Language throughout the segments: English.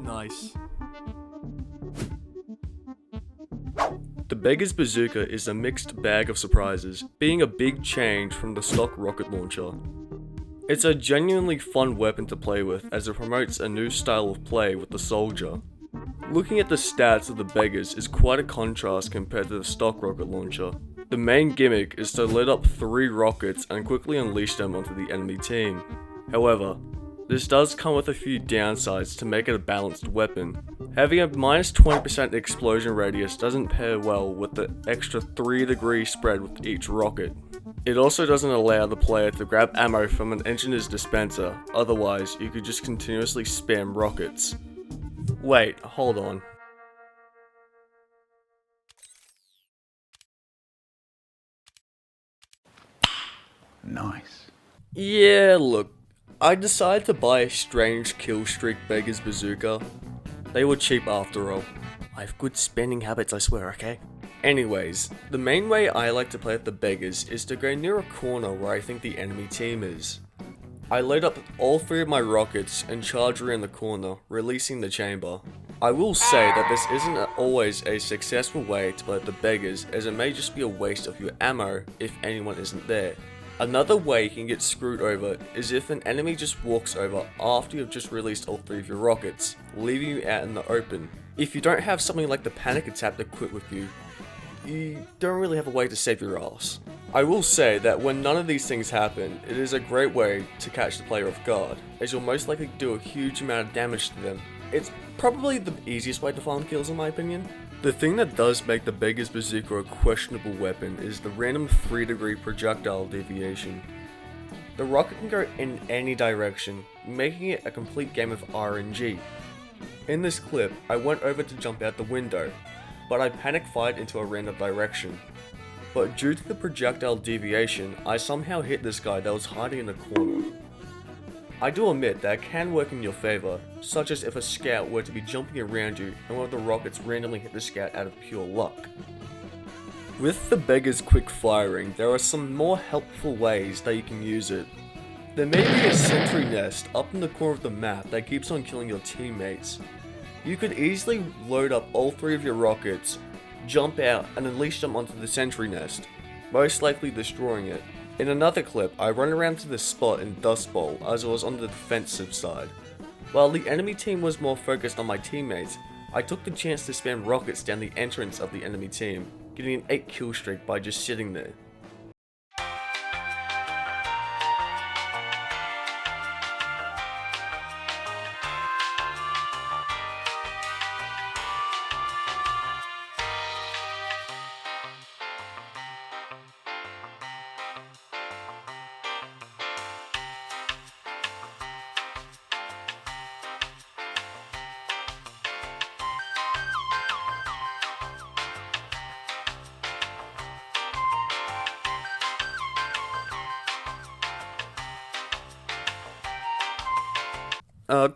Nice. The Beggar's Bazooka is a mixed bag of surprises, being a big change from the stock rocket launcher. It's a genuinely fun weapon to play with as it promotes a new style of play with the soldier. Looking at the stats of the Beggars is quite a contrast compared to the stock rocket launcher. The main gimmick is to lit up 3 rockets and quickly unleash them onto the enemy team. However, this does come with a few downsides to make it a balanced weapon. Having a minus 20% explosion radius doesn't pair well with the extra 3-degree spread with each rocket. It also doesn't allow the player to grab ammo from an engineer's dispenser, otherwise you could just continuously spam rockets. Wait, hold on. Nice. Yeah, look, I decided to buy a strange killstreak Beggar's Bazooka. They were cheap after all. I have good spending habits, I swear, okay? Anyways, the main way I like to play with the Beggars is to go near a corner where I think the enemy team is. I load up all 3 of my rockets and charge around the corner, releasing the chamber. I will say that this isn't always a successful way to play with the Beggars, as it may just be a waste of your ammo if anyone isn't there. Another way you can get screwed over is if an enemy just walks over after you've just released all 3 of your rockets, leaving you out in the open. If you don't have something like the panic attack equipped with you, you don't really have a way to save your ass. I will say that when none of these things happen, it is a great way to catch the player off guard, as you'll most likely do a huge amount of damage to them. It's probably the easiest way to farm kills in my opinion. The thing that does make the Beggar's Bazooka a questionable weapon is the random 3-degree projectile deviation. The rocket can go in any direction, making it a complete game of RNG. In this clip, I went over to jump out the window, but I panic fired into a random direction. But due to the projectile deviation, I somehow hit this guy that was hiding in a corner. I do admit that it can work in your favor, such as if a scout were to be jumping around you and one of the rockets randomly hit the scout out of pure luck. With the Beggar's quick firing, there are some more helpful ways that you can use it. There may be a sentry nest up in the corner of the map that keeps on killing your teammates. You could easily load up all 3 of your rockets, jump out and unleash them onto the sentry nest, most likely destroying it. In another clip, I run around to this spot in Dust Bowl as I was on the defensive side. While the enemy team was more focused on my teammates, I took the chance to spam rockets down the entrance of the enemy team, getting an 8 kill streak by just sitting there.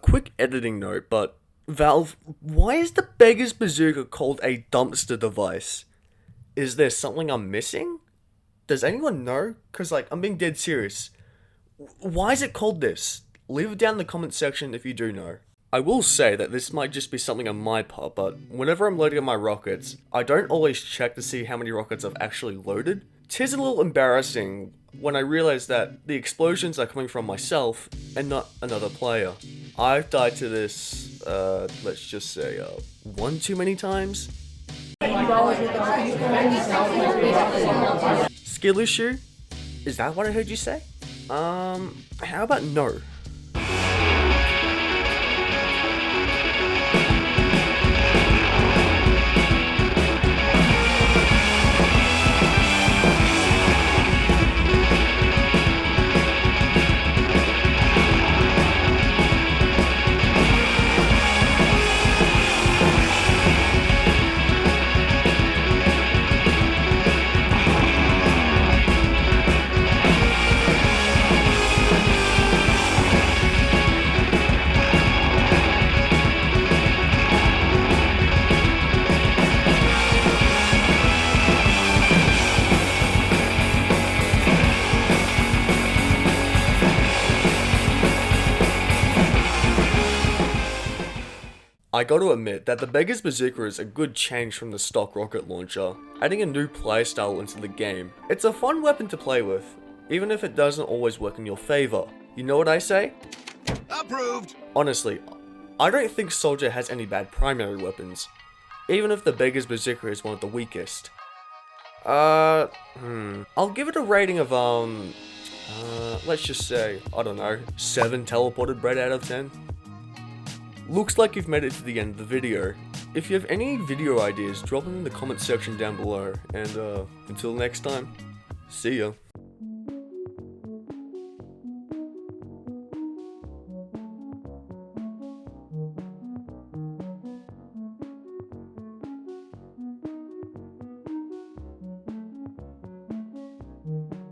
Quick editing note, but Valve, why is the Beggar's Bazooka called a dumpster device? Is there something I'm missing? Does anyone know? Cause I'm being dead serious. Why is it called this? Leave it down in the comment section if you do know. I will say that this might just be something on my part, but whenever I'm loading up my rockets, I don't always check to see how many rockets I've actually loaded. 'Tis a little embarrassing when I realize that the explosions are coming from myself and not another player. I've died to this, let's just say, 1 too many times. Skill issue? Is that what I heard you say? How about no? I gotta admit that the Beggar's Bazooka is a good change from the stock rocket launcher, adding a new playstyle into the game. It's a fun weapon to play with, even if it doesn't always work in your favor. You know what I say? Approved! Honestly, I don't think Soldier has any bad primary weapons, even if the Beggar's Bazooka is one of the weakest. I'll give it a rating of, let's just say, I don't know, 7 teleported bread out of 10. Looks like you've made it to the end of the video. If you have any video ideas, drop them in the comment section down below, and until next time, see ya.